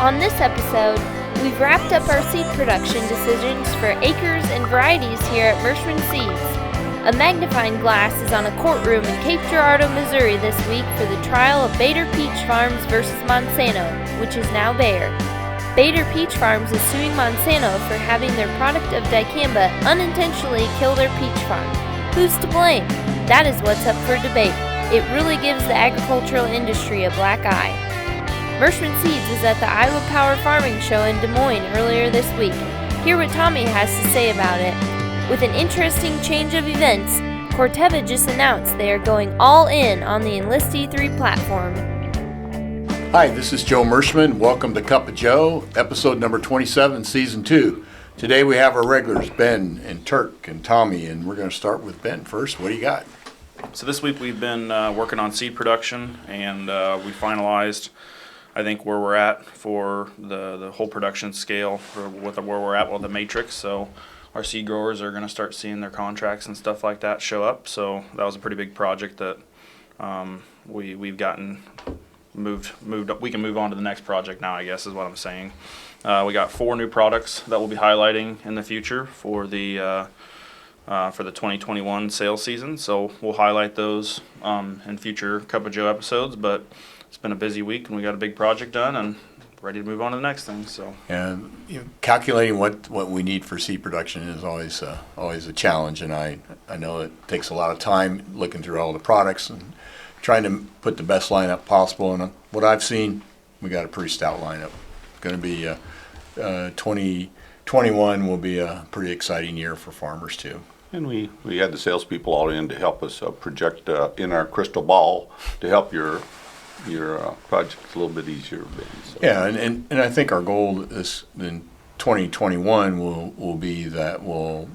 On this episode, we've wrapped up our seed production decisions for acres and varieties here at Merschman Seeds. A magnifying glass is on a courtroom in Cape Girardeau, Missouri this week for the trial of Bader Peach Farms versus Monsanto, which is now Bayer. Bader Peach Farms is suing Monsanto for having their product of Dicamba unintentionally kill their peach farm. Who's to blame? That is what's up for debate. It really gives the agricultural industry a black eye. Merschman Seeds was at the Iowa Power Farming Show in Des Moines earlier this week. Hear what Tommy has to say about it. With an interesting change of events, Corteva just announced they are going all in on the Enlist E3 platform. Hi, this is Joe Merschman. Welcome to Cup of Joe, episode number 27, season 2. Today we have our regulars, Ben and Turk and Tommy, and we're going to start with Ben first. What do you got? So this week we've been working on seed production, and we finalized, I think, where we're at for the whole production scale for where we're at with the matrix. So our seed growers are going to start seeing their contracts and stuff like that show up. So that was a pretty big project that we've gotten moved up. We can move on to the next project now, I guess is what I'm saying. We got 4 new products that we'll be highlighting in the future for the 2021 sales season. So we'll highlight those in future Cup of Joe episodes. But it's been a busy week, and we got a big project done, and ready to move on to the next thing. So Calculating what we need for seed production is always a challenge, and I know it takes a lot of time looking through all the products and trying to put the best lineup possible. And what I've seen, we got a pretty stout lineup. Going to be 2021 will be a pretty exciting year for farmers too. And we had the salespeople all in to help us project in our crystal ball to help your project a little bit easier. So. Yeah, and I think our goal is in 2021 will be that we'll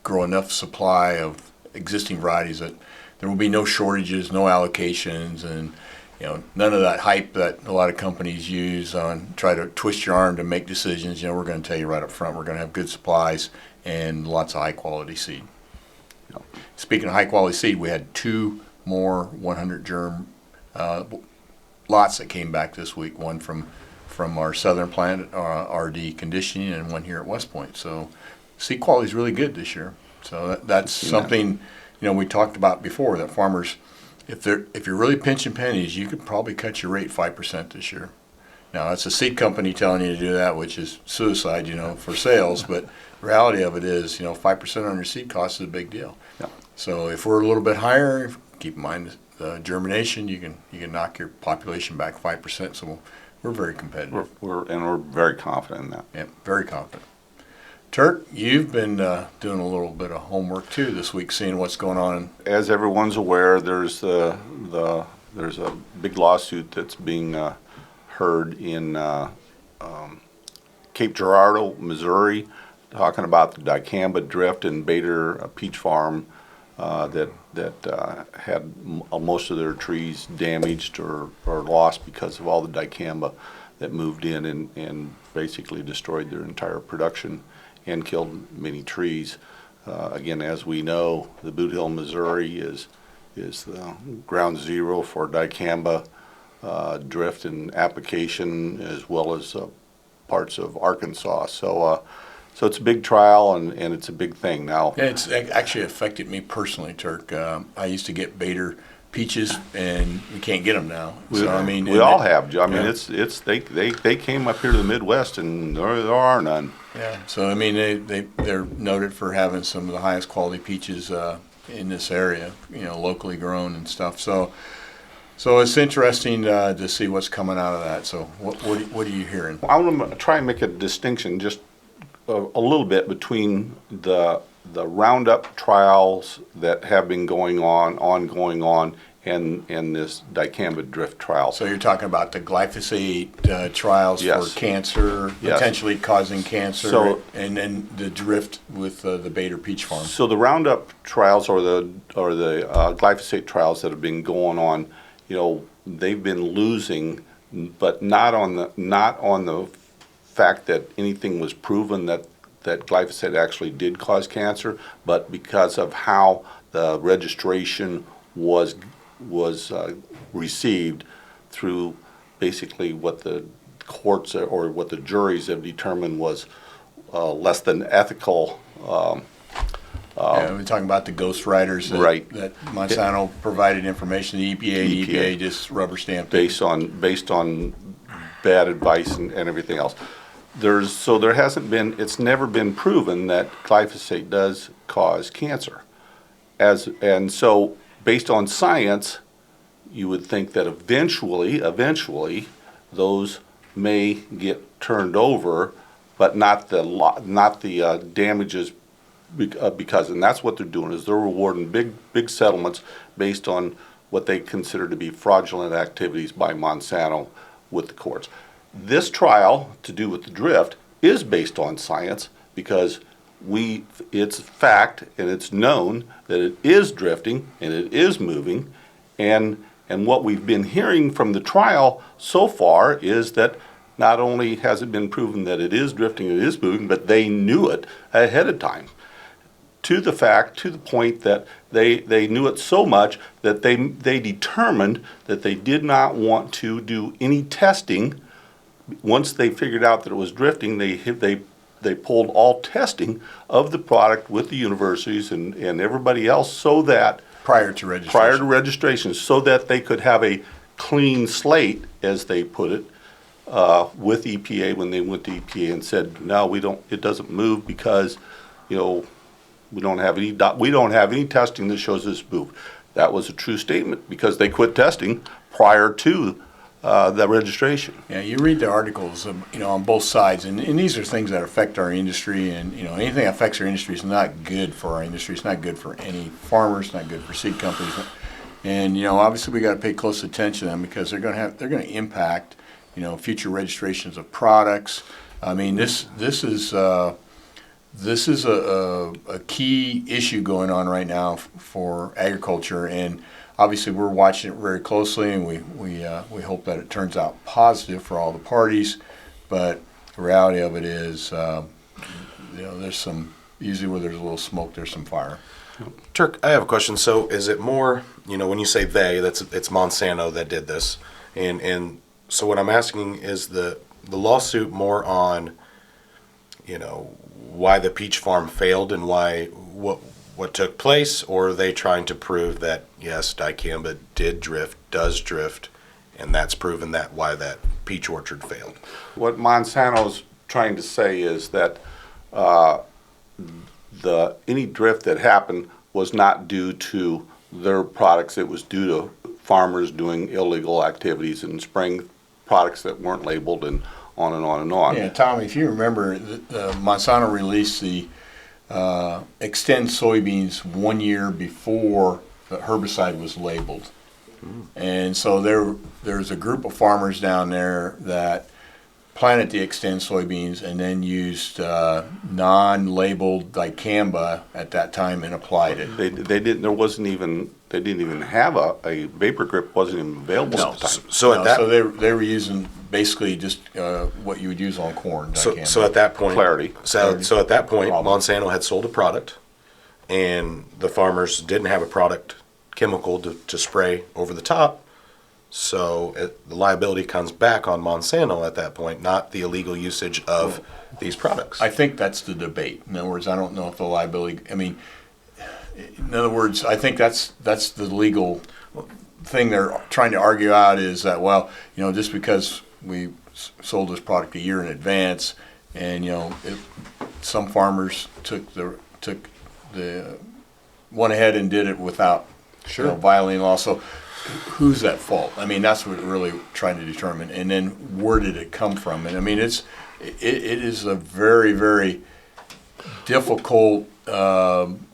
grow enough supply of existing varieties that there will be no shortages, no allocations, and none of that hype that a lot of companies use on try to twist your arm to make decisions. We're going to tell you right up front, we're going to have good supplies and lots of high quality seed. Speaking of high quality seed, we had 2 more 100 germ lots that came back this week. One from our southern plant, RD Conditioning, and one here at West Point. So seed quality is really good this year. So that's something we talked about before, that farmers, if you're really pinching pennies, you could probably cut your rate 5% this year. Now that's a seed company telling you to do that, which is suicide, for sales. But the reality of it is, 5% on your seed cost is a big deal. Yeah. So if we're a little bit higher, keep in mind the germination, you can knock your population back 5%. So we're very competitive. We're very confident in that. Yeah, very confident. Turk, you've been doing a little bit of homework too this week, seeing what's going on. As everyone's aware, there's a big lawsuit that's being heard in Cape Girardeau, Missouri, talking about the Dicamba drift and Bader Peach Farm that had most of their trees damaged or lost because of all the Dicamba that moved in and basically destroyed their entire production and killed many trees. Again, as we know, the Boot Hill, Missouri is the ground zero for Dicamba drift and application, as well as parts of Arkansas. So it's a big trial, and it's a big thing now. Yeah, it's actually affected me personally, Turk. I used to get Bader peaches, and we can't get them now. We all have. I mean, they came up here to the Midwest, and there are none. Yeah. So they're noted for having some of the highest quality peaches in this area, locally grown and stuff. So it's interesting to see what's coming out of that. So what are you hearing? I want to try and make a distinction just a little bit between the Roundup trials that have been going on, and this Dicamba drift trial. So you're talking about the glyphosate trials for cancer, potentially causing cancer, and then the drift with the Bader Peach Farm. So the Roundup trials or the glyphosate trials that have been going on, they've been losing, but not on the fact that anything was proven that glyphosate actually did cause cancer, but because of how the registration was received through basically what the courts or what the juries have determined was less than ethical. Yeah, we're talking about the ghostwriters that Monsanto provided information to the EPA. The EPA just rubber stamped based on bad advice and everything else. It's never been proven that glyphosate does cause cancer. And so based on science, you would think that eventually those may get turned over, but not the damages because, and that's what they're doing, is they're rewarding big settlements based on what they consider to be fraudulent activities by Monsanto with the courts. This trial to do with the drift is based on science because it's fact and it's known that it is drifting and it is moving, and what we've been hearing from the trial so far is that not only has it been proven that it is drifting, it is moving, but they knew it ahead of time. To the point that they knew it so much that they determined that they did not want to do any testing. Once they figured out that it was drifting, they pulled all testing of the product with the universities and everybody else so that prior to registration, so that they could have a clean slate, as they put it, with EPA when they went to EPA and said, no, it doesn't move because, we don't have any testing that shows this move. That was a true statement because they quit testing prior to the registration. Yeah, you read the articles, on both sides, and these are things that affect our industry, and anything that affects our industry is not good for our industry. It's not good for any farmers. It's not good for seed companies, and obviously we got to pay close attention to them because they're going to impact future registrations of products. I mean, this is a key issue going on right now for agriculture, and obviously we're watching it very closely, and we hope that it turns out positive for all the parties. But the reality of it is, there's usually where there's a little smoke, there's some fire. Turk, I have a question. So is it more, when you say it's Monsanto that did this, and so what I'm asking is the lawsuit more on, why the peach farm failed and what took place, or are they trying to prove that yes, Dicamba does drift, and that's proven that why that peach orchard failed? What Monsanto's trying to say is that any drift that happened was not due to their products. It was due to farmers doing illegal activities and spraying products that weren't labeled and on and on and on. Yeah, Tommy, if you remember, Monsanto released the Extend soybeans 1 year before the herbicide was labeled. And so there's a group of farmers down there that planted the Extend soybeans and then used non-labeled Dicamba at that time and applied it. They didn't even have a vapor grip wasn't even available at the time. So they were using basically just what you would use on corn. So at that point, Clarity. So at that point, Problem. Monsanto had sold a product, and the farmers didn't have a product chemical to spray over the top. So the liability comes back on Monsanto at that point, not the illegal usage of these products. I think that's the debate. In other words, I don't know if the liability. I mean, in other words, I think that's the legal thing they're trying to argue out is that just because we sold this product a year in advance, and some farmers went ahead and did it without violating law. So who's at fault? I mean, that's what we're really trying to determine. And then where did it come from? And I mean, it is a very, very difficult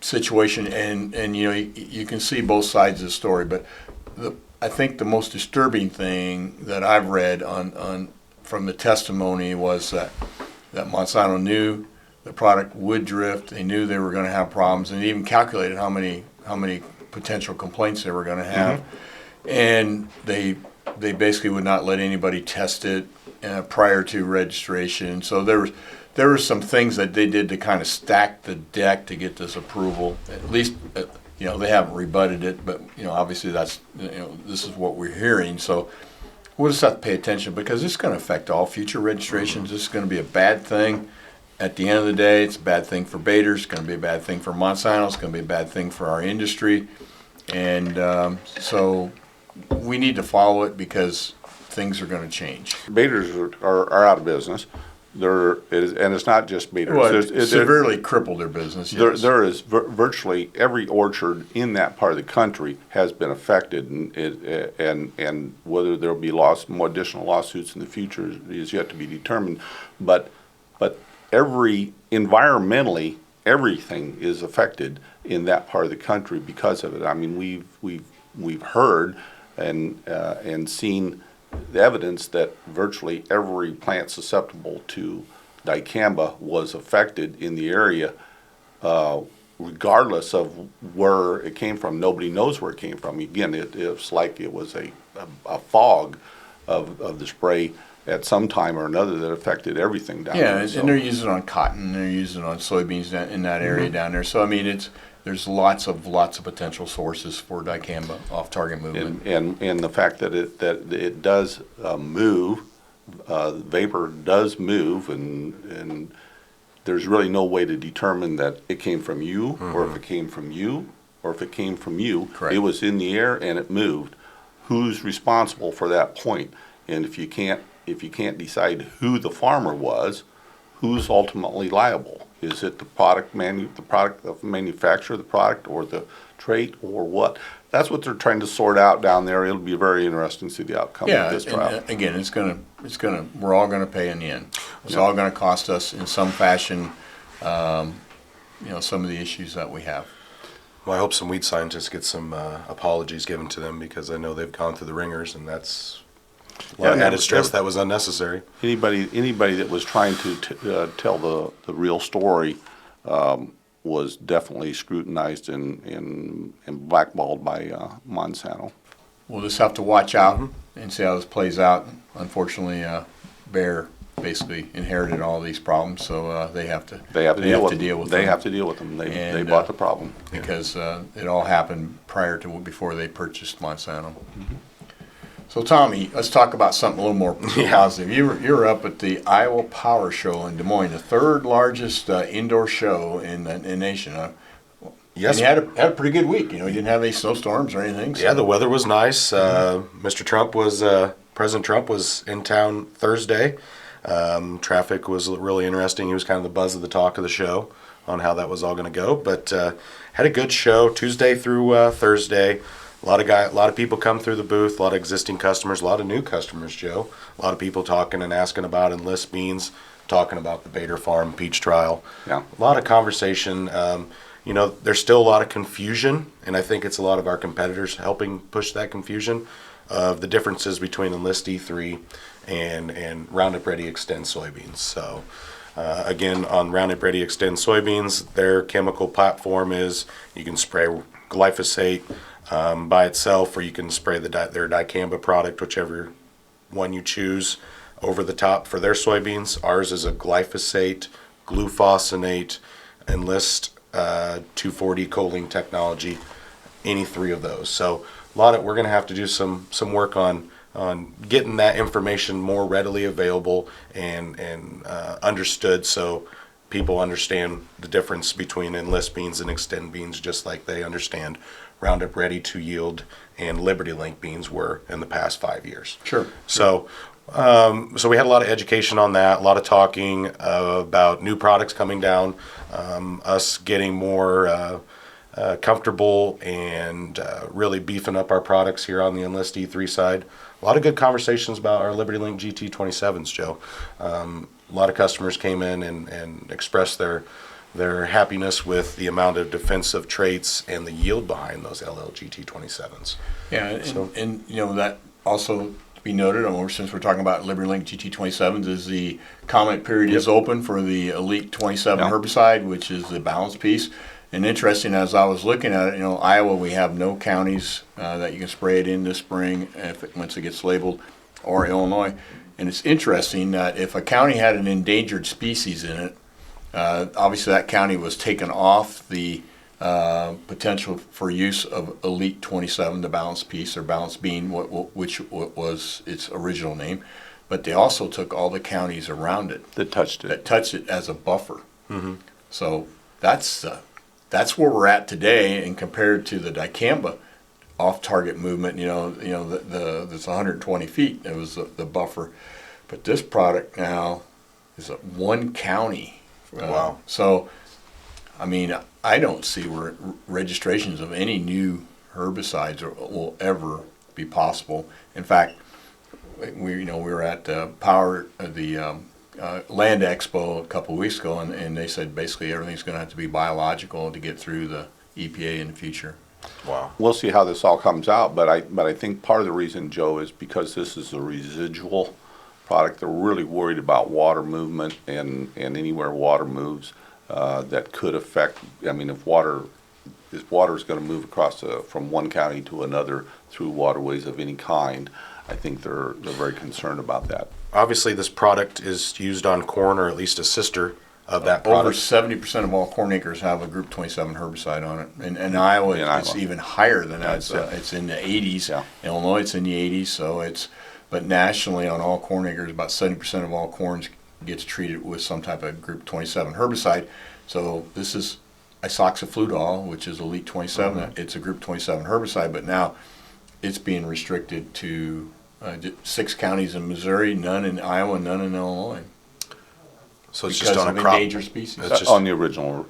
situation, and you can see both sides of the story. But I think the most disturbing thing that I've read from the testimony was that Monsanto knew the product would drift. They knew they were going to have problems, and they even calculated how many potential complaints they were going to have. Mm-hmm. And they basically would not let anybody test it prior to registration. So there were some things that they did to kind of stack the deck to get this approval. At least they haven't rebutted it, but obviously that's this is what we're hearing. So We'll just have to pay attention because it's going to affect all future registrations. This is going to be a bad thing. At the end of the day, it's a bad thing for baiters. It's going to be a bad thing for Monsanto. It's going to be a bad thing for our industry. And so we need to follow it because things are going to change. Baiters are out of business. And it's not just baiters. Well, it severely crippled their business. Yes. There is virtually every orchard in that part of the country has been affected, and whether there will be more additional lawsuits in the future is yet to be determined. But environmentally, everything is affected in that part of the country because of it. I mean, we've heard and seen the evidence that virtually every plant susceptible to Dicamba was affected in the area, regardless of where it came from. Nobody knows where it came from. Again, it's like it was a fog of the spray at some time or another that affected everything down there. Yeah, and they're using it on cotton, they're using it on soybeans in that area down there. So I mean, there's lots of potential sources for Dicamba off-target movement. And the fact that it does move, vapor does move, and there's really no way to determine that it came from you, or if it came from you, or if it came from you. Correct. It was in the air and it moved. Who's responsible for that point? And if you can't decide who the farmer was, who's ultimately liable? Is it the product of manufacturer, the product, or the trait, or what? That's what they're trying to sort out down there. It'll be very interesting to see the outcome of this trial. And again, we're all gonna pay in the end. It's all gonna cost us in some fashion. Some of the issues that we have. Well, I hope some weed scientists get some apologies given to them because I know they've gone through the ringers, and that's a lot of added stress that was unnecessary. Anybody that was trying to tell the real story was definitely scrutinized and blackballed by Monsanto. We'll just have to watch out and see how this plays out. Unfortunately, Bayer basically inherited all these problems, so they have to deal with them. They have to deal with them. They bought the problem because it all happened before they purchased Monsanto. So Tommy, let's talk about something a little more positive. You were up at the Iowa Power Show in Des Moines, the third largest indoor show in the nation. Yes, and you had a pretty good week. You didn't have any snowstorms or anything. So. Yeah, the weather was nice. President Trump was in town Thursday. Traffic was really interesting. He was kind of the buzz of the talk of the show on how that was all going to go. But had a good show Tuesday through Thursday. A lot of people come through the booth, a lot of existing customers, a lot of new customers, Joe. A lot of people talking and asking about Enlist beans, talking about the Bader Farm peach trial. Yeah. A lot of conversation. There's still a lot of confusion, and I think it's a lot of our competitors helping push that confusion of the differences between Enlist E3 and Roundup Ready Extend soybeans. So, again, on Roundup Ready Extend soybeans, their chemical platform is you can spray glyphosate by itself, or you can spray their Dicamba product, whichever one you choose, over the top for their soybeans. Ours is a glyphosate, glufosinate, Enlist 240 choline technology, any three of those. So we're going to have to do some work on getting that information more readily available and understood, so people understand the difference between Enlist beans and Extend beans, just like they understand Roundup Ready to Yield and Liberty Link beans were in the past 5 years. Sure. So we had a lot of education on that, a lot of talking about new products coming down, us getting more comfortable and really beefing up our products here on the Enlist E3 side. A lot of good conversations about our Liberty Link GT27s, Joe. A lot of customers came in and expressed their happiness with the amount of defensive traits and the yield behind those LLGT27s. Yeah, and that also to be noted, since we're talking about Liberty Link GT27s, is the comment period is open for the Elite 27 herbicide, which is the balance piece. And interesting, as I was looking at it, Iowa, we have no counties that you can spray it in this spring once it gets labeled, or Illinois. And it's interesting that if a county had an endangered species in it, obviously that county was taken off the potential for use of Elite 27, the balanced piece, or balanced bean, which was its original name. But they also took all the counties around it That touched it. as a buffer. So that's where we're at today, and compared to the Dicamba off-target movement, that's 120 feet. It was the buffer, but this product now is a one county. Wow. So, I mean, I don't see where registrations of any new herbicides will ever be possible. In fact, we were at the Land Expo a couple of weeks ago, and they said basically everything's going to have to be biological to get through the EPA in the future. Wow. We'll see how this all comes out, but I think part of the reason, Joe, is because this is a residual product. They're really worried about water movement and anywhere water moves that could affect. I mean, if water is going to move across from one county to another through waterways of any kind, I think they're very concerned about that. Obviously, this product is used on corn, or at least a sister of that Over product. 70% of all corn acres have a Group 27 herbicide on it. In Iowa, it's even higher than that. It's in the 80s. Yeah. Illinois, it's in the 80s. But nationally, on all corn acres, about 70% of all corn gets treated with some type of Group 27 herbicide. So this is isoxafludol, which is Elite 27. It's a Group 27 herbicide, but now it's being restricted to 6 counties in Missouri, none in Iowa, none in Illinois. So it's because just on of a crop. endangered species. It's just On the original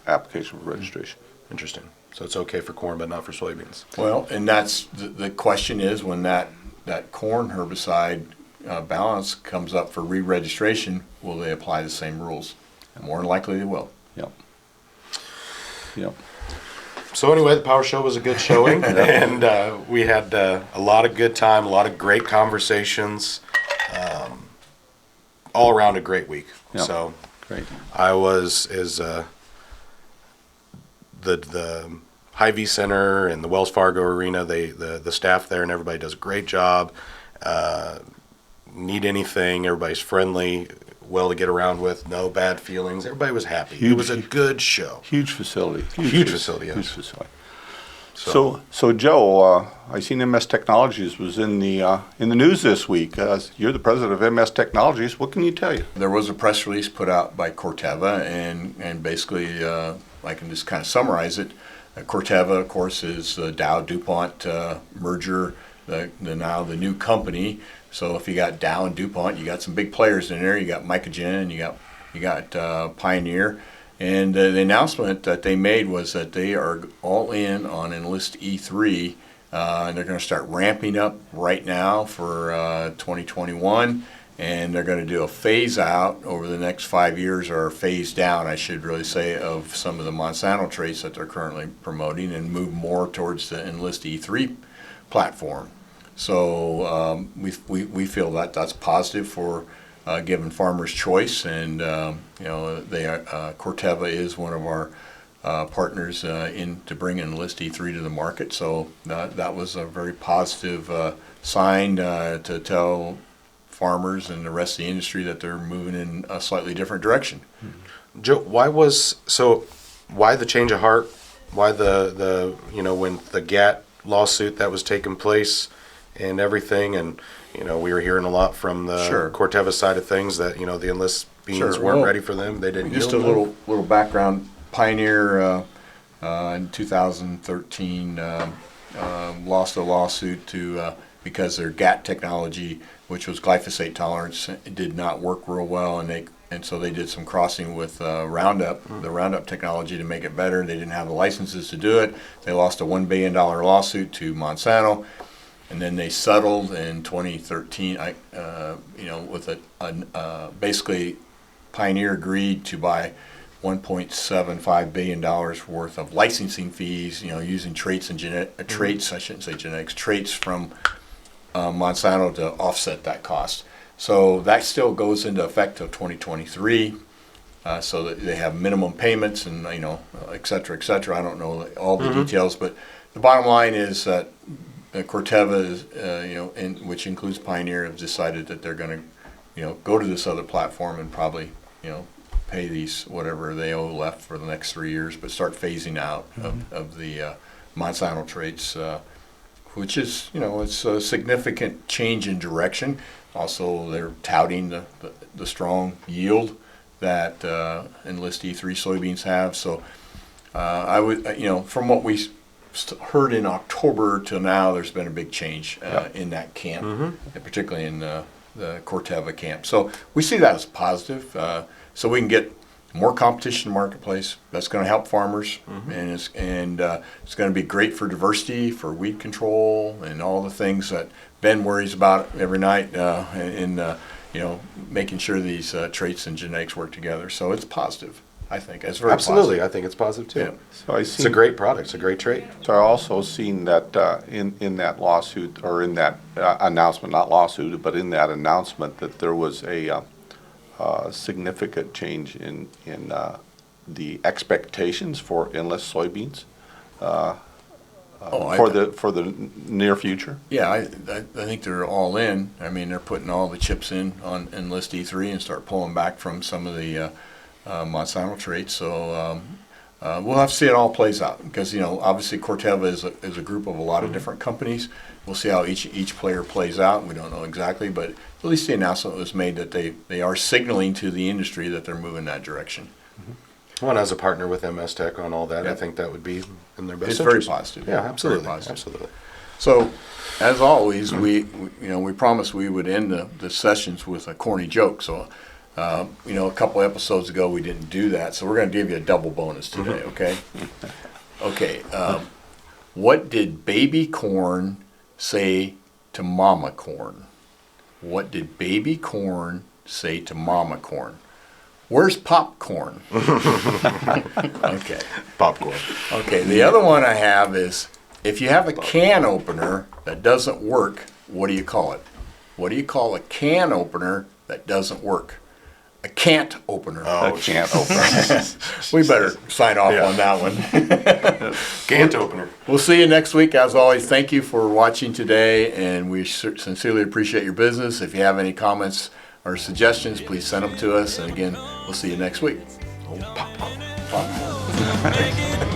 application for registration. interesting. So it's okay for corn, but not for soybeans. Well, and that's the question is when that corn herbicide balance comes up for re-registration, will they apply the same rules? More than likely they will. Yep. So anyway, the Power Show was a good showing, and we had a lot of good time, a lot of great conversations, all around a great week. Yep. So Great. I was the Hy-Vee Center and the Wells Fargo Arena. The staff there and everybody does a great job. Need anything? Everybody's friendly, well to get around with. No bad feelings. Everybody was happy. It was a good show. Huge facility. Huge facility, yes. Huge facility. So Joe, I seen MS Technologies was in the news this week. You're the president of MS Technologies. What can you tell you? There was a press release put out by Corteva, and basically, I can just kind of summarize it. Corteva, of course, is the Dow-DuPont merger, now the new company. So if you got Dow and DuPont, you got some big players in there. You got Mycogen, you got Pioneer. And the announcement that they made was that they are all in on Enlist E3, and they're going to start ramping up right now for 2021, and they're going to do a phase out over the next 5 years, or a phase down, I should really say, of some of the Monsanto traits that they're currently promoting, and move more towards the Enlist E3 platform. So we feel that that's positive for giving farmers choice, and Corteva is one of our partners to bring Enlist E3 to the market. So that was a very positive sign to tell farmers and the rest of the industry that they're moving in a slightly different direction. Joe, why the change of heart? Why the when the GATT lawsuit that was taking place and everything, and we were hearing a lot from the Corteva side of things that the Enlist beans weren't ready for them. They didn't. Just a little background. Pioneer in 2013 lost a lawsuit because their GATT technology, which was glyphosate tolerance, did not work real well, and so they did some crossing with Roundup, the Roundup technology, to make it better. They didn't have the licenses to do it. They lost a $1 billion lawsuit to Monsanto. And then they settled in 2013, with basically Pioneer agreed to buy $1.75 billion worth of licensing fees, using traits and traits, I shouldn't say genetics, traits from Monsanto to offset that cost. So that still goes into effect till 2023. So that they have minimum payments and, et cetera, et cetera. I don't know all the details, but the bottom line is that Corteva is, which includes Pioneer, have decided that they're going to, go to this other platform and probably, pay these whatever they owe left for the next 3 years, but start phasing out of the Monsanto traits, which is, it's a significant change in direction. Also, they're touting the strong yield that Enlist E3 soybeans have. So I would, from what we heard in October till now, there's been a big change in that camp, and particularly in the Corteva camp. So we see that as positive. So we can get more competition in the marketplace. That's going to help farmers, and it's going to be great for diversity, for weed control, and all the things that Ben worries about every night in making sure these traits and genetics work together. So it's positive, I think. It's very Absolutely, positive. I think it's positive too. Yeah. So It's a great product. It's a great trait. So I also seen that in that lawsuit, or in that announcement, not lawsuit, but in that announcement, that there was a significant change in the expectations for Enlist soybeans for the near future. Yeah, I think they're all in. I mean, they're putting all the chips in on Enlist E3 and start pulling back from some of the Monsanto traits. So we'll have to see how it all plays out, because obviously Corteva is a group of a lot of different companies. We'll see how each player plays out. We don't know exactly, but at least the announcement was made that they are signaling to the industry that they're moving that direction. One as a partner with MS Tech on all that, I Yeah. think that would be in their best It's interest. very positive. Yeah, absolutely, Very positive. absolutely. So, as always, we promised we would end the sessions with a corny joke. So, a couple episodes ago we didn't do that. So we're going to give you a double bonus today. Okay. Okay. What did baby corn say to mama corn? What did baby corn say to mama corn? Where's popcorn? Okay. Popcorn. Okay, the other one I have is, if you have a can opener that doesn't work, what do you call it? What do you call a can opener that doesn't work? A can't opener. I can't open. We better sign off on that one. Can't opener. We'll see you next week. As always, thank you for watching today, and we sincerely appreciate your business. If you have any comments or suggestions, please send them to us. And again, we'll see you next week. Popcorn. Popcorn.